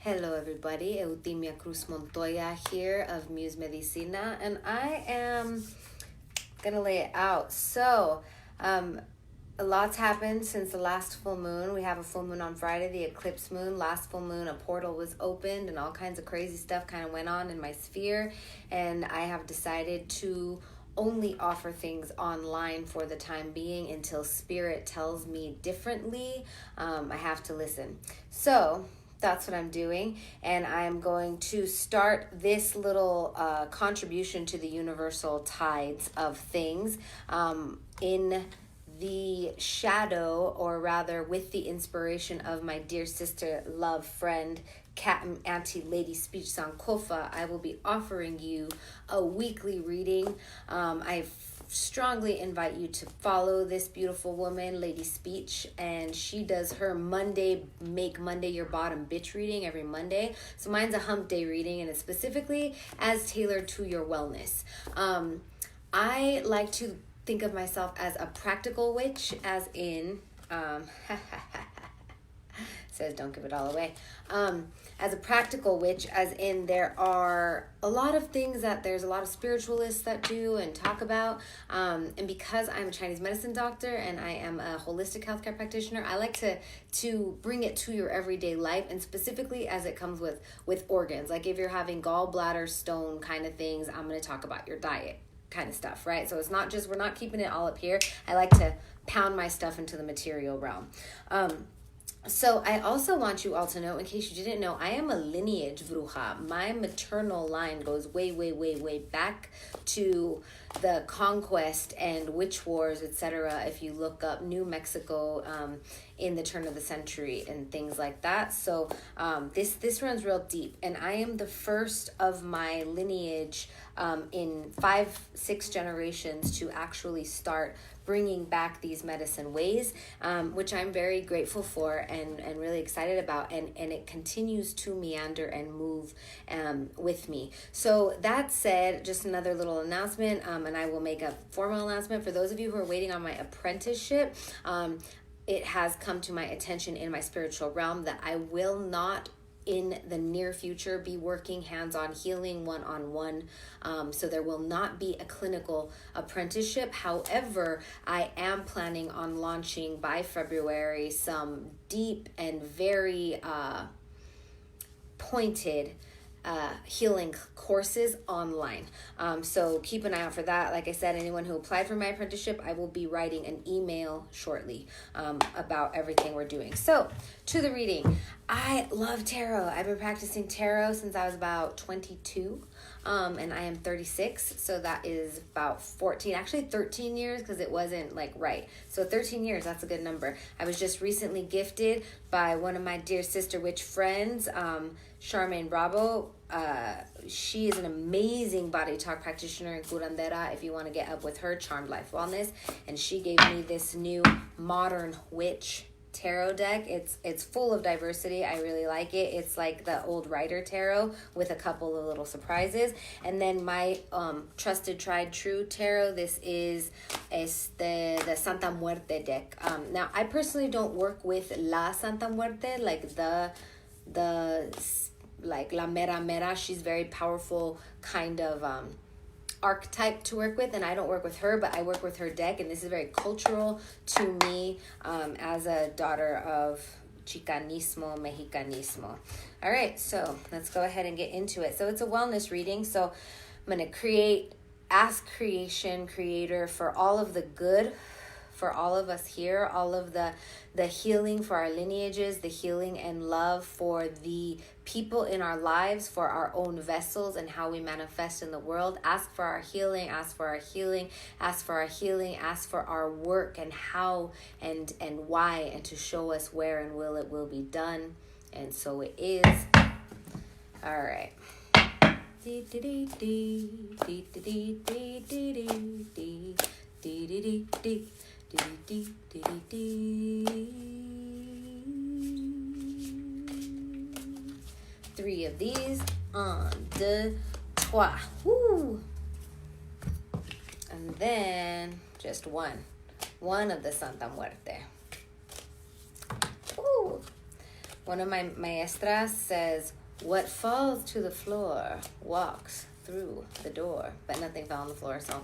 Hello, everybody. Eutimia Cruz Montoya here of Muse Medicina, and I am gonna lay it out. A lot's happened since the last full moon. We have a full moon on Friday, the eclipse moon. Last full moon, a portal was opened, and all kinds of crazy stuff kind of went on in my sphere. And I have decided to only offer things online for the time being until spirit tells me differently. I have to listen. So that's what I'm doing, and I'm going to start this little contribution to the universal tides of things in the shadow, or rather with the inspiration of my dear sister, love, friend, cat and auntie Lady Speech Sankofa. I will be offering you a weekly reading. I strongly invite you to follow this beautiful woman, Lady Speech, and she does her Make Monday Your Bottom Bitch reading every Monday. So mine's a hump day reading, and it's specifically as tailored to your wellness. I like to think of myself as a practical witch, as in says don't give it all away. As a practical witch, as in there are a lot of things that there's a lot of spiritualists that do and talk about. And because I'm a Chinese medicine doctor and I am a holistic healthcare practitioner, I like to bring it to your everyday life, and specifically as it comes with organs. Like if you're having gallbladder stone kind of things, I'm going to talk about your diet kind of stuff, right? So it's not just, we're not keeping it all up here. I like to pound my stuff into the material realm. So I also want you all to know, in case you didn't know, I am a lineage bruja. My maternal line goes way, way, way, way back to the conquest and witch wars, etc. If you look up New Mexico in the turn of the century and things like that. So this runs real deep, and I am the first of my lineage in 5-6 generations to actually start bringing back these medicine ways, which I'm very grateful for and really excited about, and it continues to meander and move with me. So that said, just another little announcement, and I will make a formal announcement for those of you who are waiting on my apprenticeship. It has come to my attention in my spiritual realm that I will not in the near future be working hands-on healing one-on-one. So there will not be a clinical apprenticeship. However, I am planning on launching by February some deep and very pointed healing courses online. So keep an eye out for that. Like I said, anyone who applied for my apprenticeship, I will be writing an email shortly about everything we're doing. So to the reading. I love tarot. I've been practicing tarot since I was about 22. And I am 36, so that is about 13 years, because it wasn't like right. So 13 years, that's a good number. I was just recently gifted by one of my dear sister witch friends, Charmaine Bravo. She is an amazing body talk practitioner in curandera. If you want to get up with her, Charmed Life Wellness. And she gave me this new modern witch tarot deck. It's full of diversity. I really like it. It's like the old Rider tarot with a couple of little surprises. And then my trusted, tried, true tarot. This is the Santa Muerte deck. Now I personally don't work with La Santa Muerte, like the like La Mera Mera. She's very powerful kind of archetype to work with, and I don't work with her, but I work with her deck, and this is very cultural to me as a daughter of Chicanismo, Mexicanismo. All right, so let's go ahead and get into it. So it's a wellness reading, so I'm going to ask creation, creator, for all of the good for all of us here, all of the healing for our lineages, the healing and love for the people in our lives, for our own vessels and how we manifest in the world. Ask for our healing, ask for our healing, ask for our healing, ask for our work and how and why, and to show us where and it will be done. And so it is. All right. Three of these. Un, deux, trois. Woo! And then just one of the Santa Muerte. Woo! One of my maestras says, what falls to the floor walks through the door. But nothing fell on the floor, so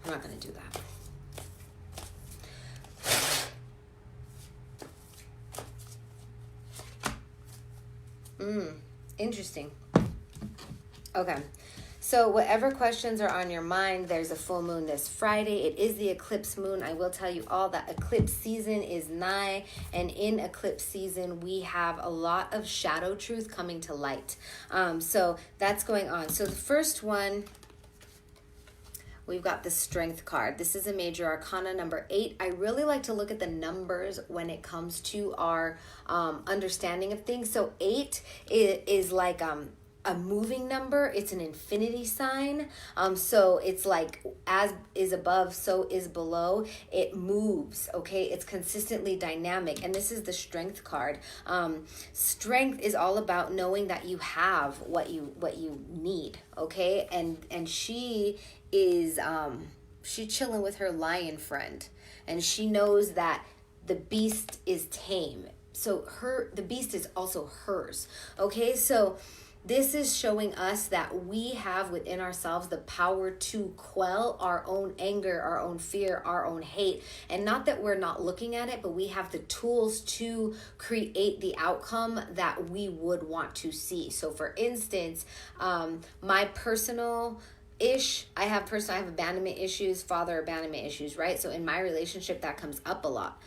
I'm not going to do that. Interesting. Okay. So whatever questions are on your mind, there's a full moon this Friday. It is the eclipse moon. I will tell you all that eclipse season is nigh. And in eclipse season, we have a lot of shadow truth coming to light. So that's going on. So the first one, we've got the Strength card. This is a major arcana, number 8. I really like to look at the numbers when it comes to our understanding of things. So 8 is like a moving number. It's an infinity sign. So it's like as is above, so is below. It moves, okay? It's consistently dynamic. And this is the Strength card. Strength is all about knowing that you have what you need, okay? And she is she chilling with her lion friend, and she knows that the beast is tame. So the beast is also hers, okay? So this is showing us that we have within ourselves the power to quell our own anger, our own fear, our own hate. And not that we're not looking at it, but we have the tools to create the outcome that we would want to see. So for instance, my personal I have abandonment issues, father abandonment issues, right? So in my relationship, that comes up a lot.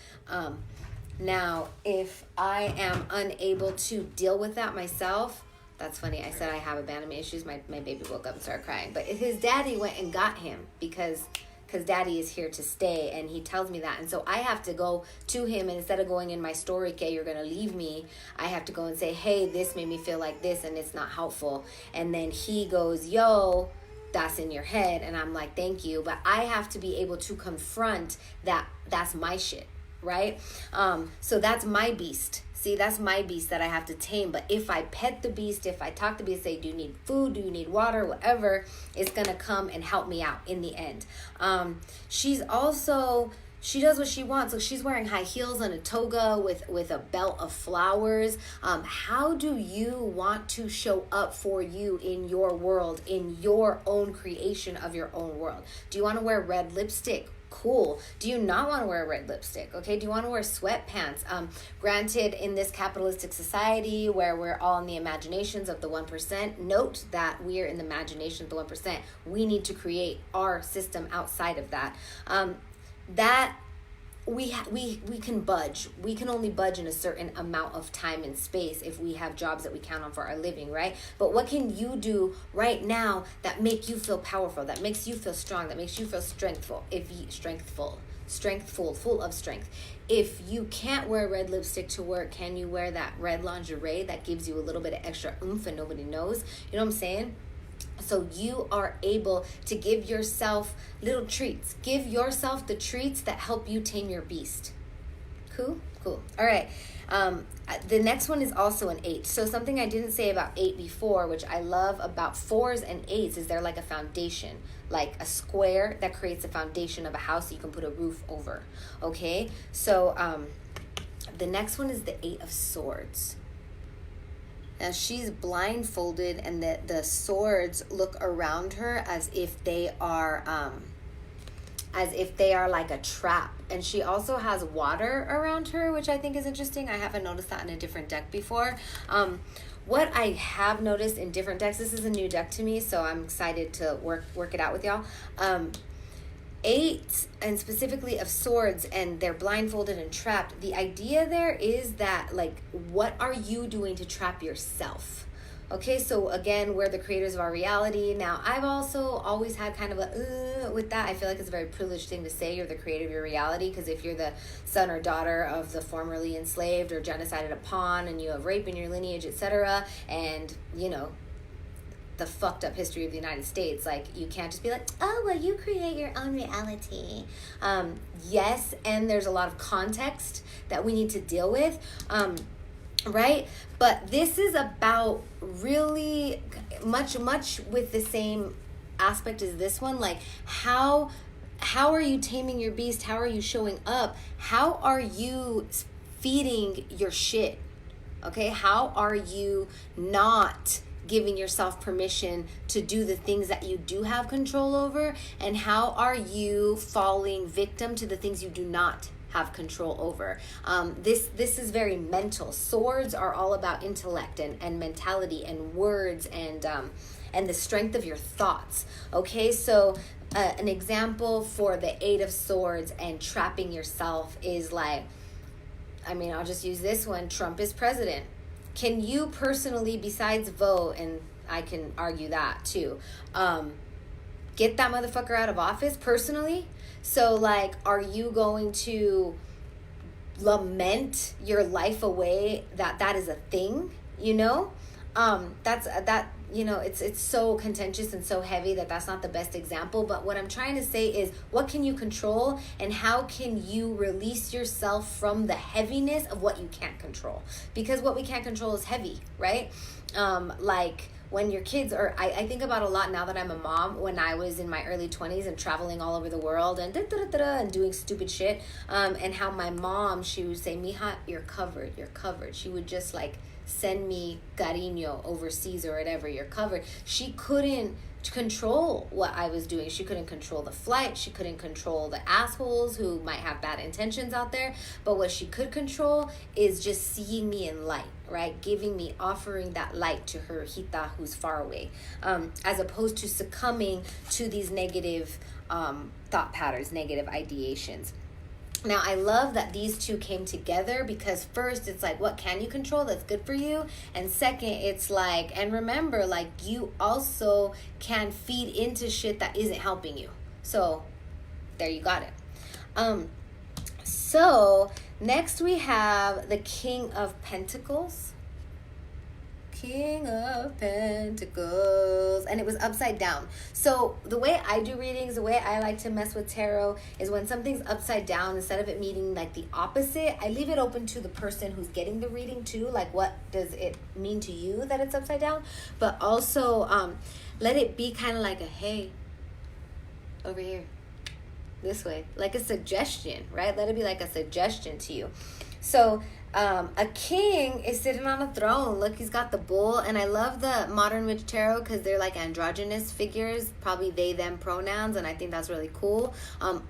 Now, if I am unable to deal with that myself, that's funny. I said I have abandonment issues. My baby woke up and started crying. But his daddy went and got him because daddy is here to stay, and he tells me that. And so I have to go to him, and instead of going in my story, okay, you're going to leave me, I have to go and say, hey, this made me feel like this, and it's not helpful. And then he goes, yo, that's in your head. And I'm like, thank you. But I have to be able to confront that that's my shit, right? So that's my beast. See, that's my beast that I have to tame. But if I pet the beast, if I talk to the beast, say, do you need food? Do you need water? Whatever, it's going to come and help me out in the end. She does what she wants. So she's wearing high heels and a toga with a belt of flowers. How do you want to show up for you in your world, in your own creation of your own world? Do you want to wear red lipstick? Cool. Do you not want to wear red lipstick? Okay. Do you want to wear sweatpants? Granted, in this capitalistic society where we're all in the imaginations of the 1%, note that we are in the imagination of the 1%. We need to create our system outside of that. That we can budge. We can only budge in a certain amount of time and space if we have jobs that we count on for our living, right? But what can you do right now that make you feel powerful, that makes you feel strong, that makes you feel full of strength? If you can't wear red lipstick to work, can you wear that red lingerie that gives you a little bit of extra oomph and nobody knows? You know what I'm saying? So you are able to give yourself little treats. Give yourself the treats that help you tame your beast. Cool? All right. The next one is also an 8. So something I didn't say about 8 before, which I love about 4s and 8s, is they're like a foundation, like a square that creates a foundation of a house that you can put a roof over. Okay? So the next one is the 8 of Swords. Now she's blindfolded, and the swords look around her as if they are like a trap. And she also has water around her, which I think is interesting. I haven't noticed that in a different deck before. What I have noticed in different decks, this is a new deck to me, so I'm excited to work it out with y'all. 8, and specifically of Swords, and they're blindfolded and trapped. The idea there is that, like, what are you doing to trap yourself? Okay, so again, we're the creators of our reality. Now, I've also always had kind of a with that. I feel like it's a very privileged thing to say you're the creator of your reality, because if you're the son or daughter of the formerly enslaved or genocided upon, and you have rape in your lineage, etc., and, you know, the fucked up history of the United States, like, you can't just be like, oh, well, you create your own reality. Yes, and there's a lot of context that we need to deal with, right? But this is about really much with the same aspect as this one. Like, how are you taming your beast? How are you showing up? How are you feeding your shit? Okay, how are you not giving yourself permission to do the things that you do have control over? And how are you falling victim to the things you do not have control over? This is very mental. Swords are all about intellect and mentality and words and the strength of your thoughts. Okay, so an example for the Eight of Swords and trapping yourself is like, I mean, I'll just use this one. Trump is president. Can you personally, besides vote, and I can argue that too, get that motherfucker out of office personally? So, like, are you going to lament your life away that is a thing, you know? It's so contentious and so heavy that's not the best example. But what I'm trying to say is, what can you control, and how can you release yourself from the heaviness of what you can't control? Because what we can't control is heavy, right? Like when your kids are, I think about a lot now that I'm a mom. When I was in my early 20s and traveling all over the world and and doing stupid shit, and how my mom, she would say, "Mija, you're covered, you're covered." She would just like send me cariño overseas or whatever, you're covered. She couldn't control what I was doing. She couldn't control the flight. She couldn't control the assholes who might have bad intentions out there. But what she could control is just seeing me in light, right? Giving me, offering that light to her hijita who's far away, as opposed to succumbing to these negative thought patterns, negative ideations. Now, I love that these two came together, because first, it's like, what can you control that's good for you? And second, it's like, and remember, like, you also can feed into shit that isn't helping you. So, there you got it. So, next we have the King of Pentacles. King of Pentacles, and it was upside down. So the way I do readings, the way I like to mess with tarot is when something's upside down, instead of it meaning like the opposite, I leave it open to the person who's getting the reading too. Like, what does it mean to you that it's upside down? But also let it be kind of like a, hey, over here, this way, like a suggestion, right? Let it be like a suggestion to you. So a king is sitting on a throne. Look, he's got the bull. And I love the Modern Witch Tarot because they're like androgynous figures, probably they, them pronouns. And I think that's really cool.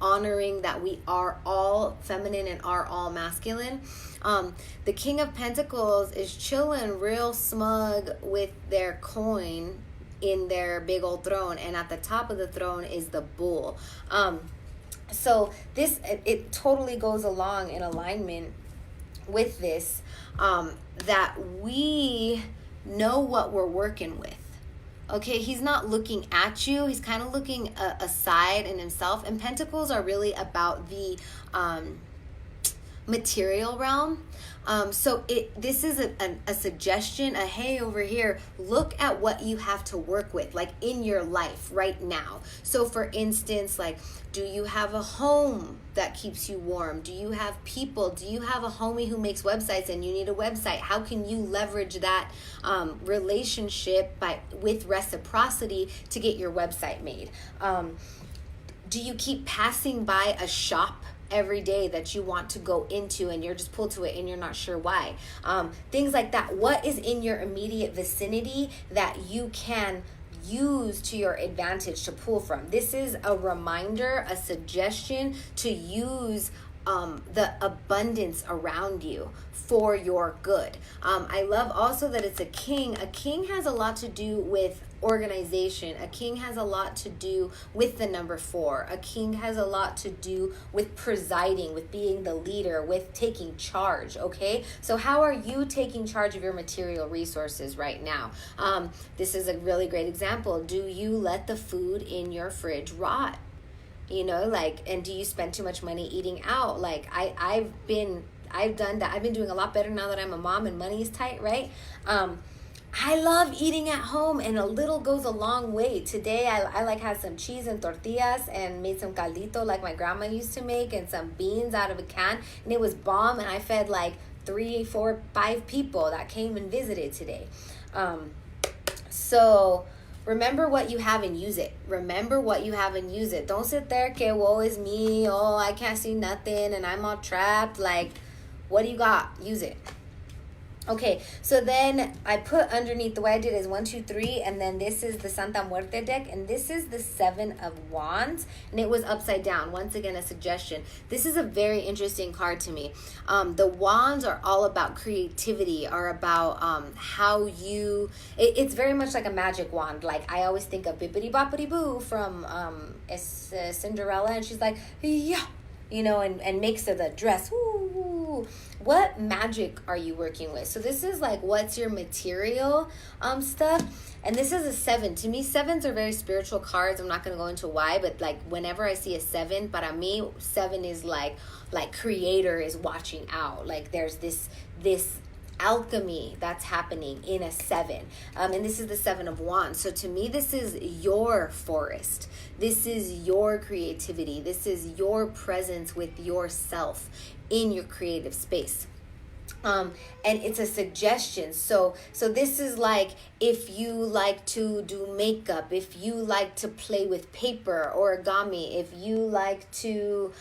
Honoring that we are all feminine and are all masculine. The King of Pentacles is chilling real smug with their coin in their big old throne. And at the top of the throne is the bull. So this, it totally goes along in alignment with this, that we know what we're working with. Okay, he's not looking at you, he's kind of looking aside in himself. And pentacles are really about the material realm. So this is a suggestion, a hey, over here, look at what you have to work with, like in your life right now. So for instance, like, do you have a home that keeps you warm? Do you have people? Do you have a homie who makes websites and you need a website? How can you leverage that relationship with reciprocity to get your website made? Do you keep passing by a shop every day that you want to go into and you're just pulled to it and you're not sure why? Things like that. What is in your immediate vicinity that you can use to your advantage to pull from? This is a reminder, a suggestion to use the abundance around you for your good. I love also that it's a king. A king has a lot to do with organization. A king has a lot to do with the number 4. A king has a lot to do with presiding, with being the leader, with taking charge. Okay, so how are you taking charge of your material resources right now? This is a really great example. Do you let the food in your fridge rot? You know, like, and do you spend too much money eating out? Like, I've done that. I've been doing a lot better now that I'm a mom and money is tight, right? I love eating at home, and a little goes a long way. Today, I like had some cheese and tortillas and made some caldito like my grandma used to make, and some beans out of a can, and it was bomb, and I fed like 3, 4, 5 people that came and visited today. So remember what you have and use it. Remember what you have and use it. Don't sit there, que woe is me, oh, I can't see nothing and I'm all trapped. Like, what do you got? Use it. Okay, so then I put underneath, the way I did is 1, 2, 3, and then this is the Santa Muerte deck, and this is the 7 of Wands, and it was upside down. Once again, a suggestion. This is a very interesting card to me. The Wands are all about creativity, are about how you, it's very much like a magic wand. Like, I always think of Bippity Boppity Boo from Cinderella, and she's like, yeah, you know, and makes her the dress. Ooh. What magic are you working with? So this is like, what's your material stuff? And this is a 7. To me, 7s are very spiritual cards. I'm not going to go into why, but like whenever I see a 7, para me, 7 is like creator is watching out. Like there's this alchemy that's happening in a 7, and this is the 7 of Wands. So to me, this is your forest. This is your creativity. This is your presence with yourself in your creative space. And it's a suggestion. So this is like, if you like to do makeup, if you like to play with paper, origami, if you like to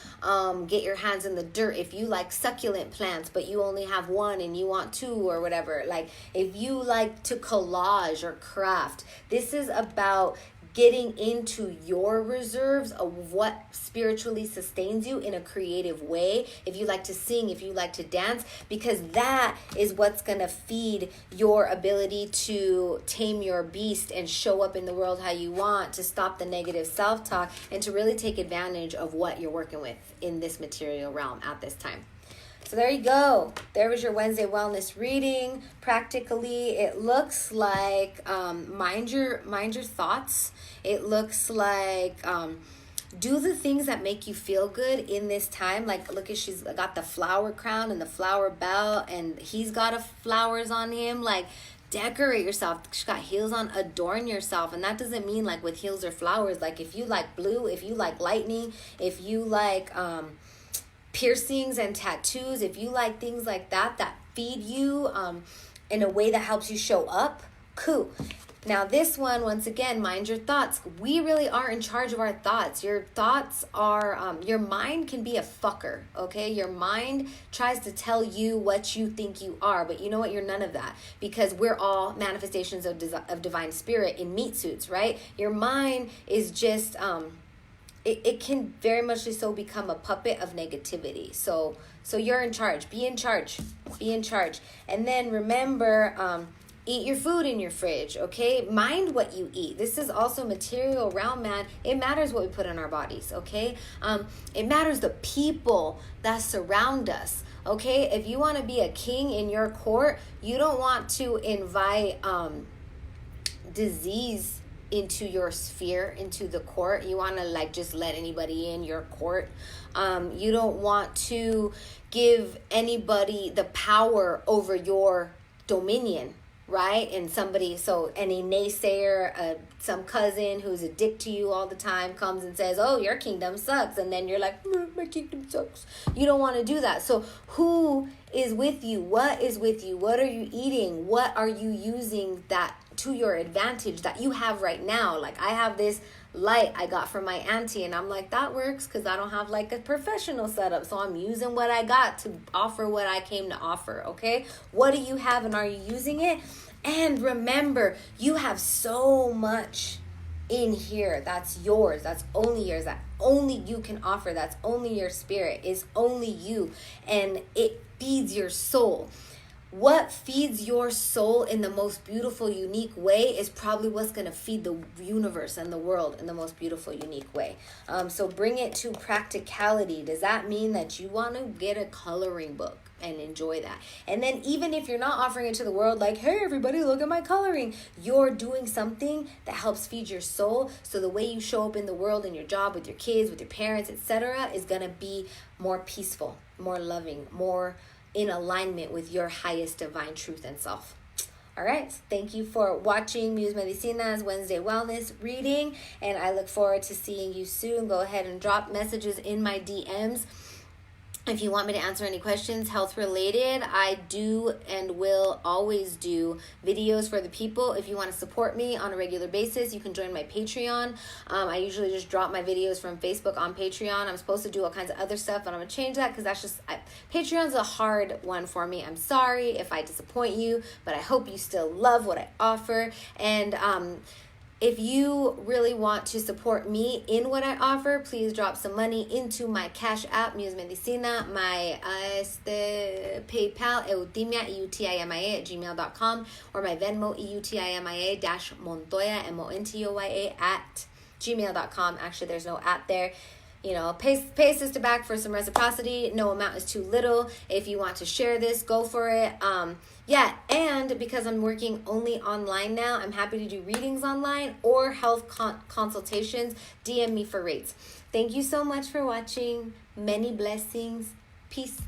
get your hands in the dirt, if you like succulent plants but you only have one and you want 2 or whatever, like if you like to collage or craft, this is about getting into your reserves of what spiritually sustains you in a creative way. If you like to sing, if you like to dance, because that is what's going to feed your ability to tame your beast and show up in the world how you want, to stop the negative self-talk, and to really take advantage of what you're working with in this material realm at this time. So there you go. There was your Wednesday wellness reading. Practically, it looks like mind your thoughts. It looks like do the things that make you feel good in this time. Like, look at, she's got the flower crown and the flower belt, and he's got flowers on him. Like, decorate yourself. She's got heels on. Adorn yourself. And that doesn't mean like with heels or flowers. Like, if you like blue, if you like lightning, if you like piercings and tattoos, if you like things like that feed you in a way that helps you show up, cool. Now this one, once again, mind your thoughts. We really are in charge of our thoughts. Your thoughts are, your mind can be a fucker, okay? Your mind tries to tell you what you think you are, but you know what? You're none of that, because we're all manifestations of divine spirit in meat suits, right? Your mind is just it can very much so become a puppet of negativity. So you're in charge. Be in charge. Be in charge. And then remember, eat your food in your fridge, okay? Mind what you eat. This is also material realm, man. It matters what we put in our bodies, okay? It matters the people that surround us, okay? If you want to be a king in your court, you don't want to invite disease into your sphere, into the court. You want to like just let anybody in your court. You don't want to give anybody the power over your dominion, right? And somebody, so any naysayer, some cousin who's a dick to you all the time comes and says, oh, your kingdom sucks, and then you're like, my kingdom sucks. You don't want to do that. So who is with you? What is with you? What are you eating? What are you using that to your advantage that you have right now? Like, I have this light I got from my auntie, and I'm like, that works because I don't have like a professional setup, so I'm using what I got to offer what I came to offer, okay? What do you have, and are you using it? And remember, you have so much in here that's yours, that's only yours, that only you can offer, that's only your spirit, is only you, and it feeds your soul. What feeds your soul in the most beautiful, unique way is probably what's going to feed the universe and the world in the most beautiful, unique way. So bring it to practicality. Does that mean that you want to get a coloring book and enjoy that? And then even if you're not offering it to the world, like, hey, everybody, look at my coloring, you're doing something that helps feed your soul. So the way you show up in the world, in your job, with your kids, with your parents, etc., is going to be more peaceful, more loving, more in alignment with your highest divine truth and self. All right. Thank you for watching Muse Medicina's Wednesday Wellness reading, and I look forward to seeing you soon. Go ahead and drop messages in my DMs. If you want me to answer any questions health related, I do and will always do videos for the people. If you want to support me on a regular basis, you can join my Patreon. I usually just drop my videos from Facebook on Patreon. I'm supposed to do all kinds of other stuff, but I'm going to change that because that's just, Patreon's a hard one for me. I'm sorry if I disappoint you, but I hope you still love what I offer. And if you really want to support me in what I offer, please drop some money into my Cash App, Muse Medicina, my PayPal, Eutimia, EUTIMIA@gmail.com, or my Venmo, EUTIMIA-Montoya, MONTOYA @gmail.com. Actually, there's no at there. You know, pay sister back for some reciprocity. No amount is too little. If you want to share this, go for it. Yeah, and because I'm working only online now, I'm happy to do readings online or health consultations. DM me for rates. Thank you so much for watching. Many blessings. Peace.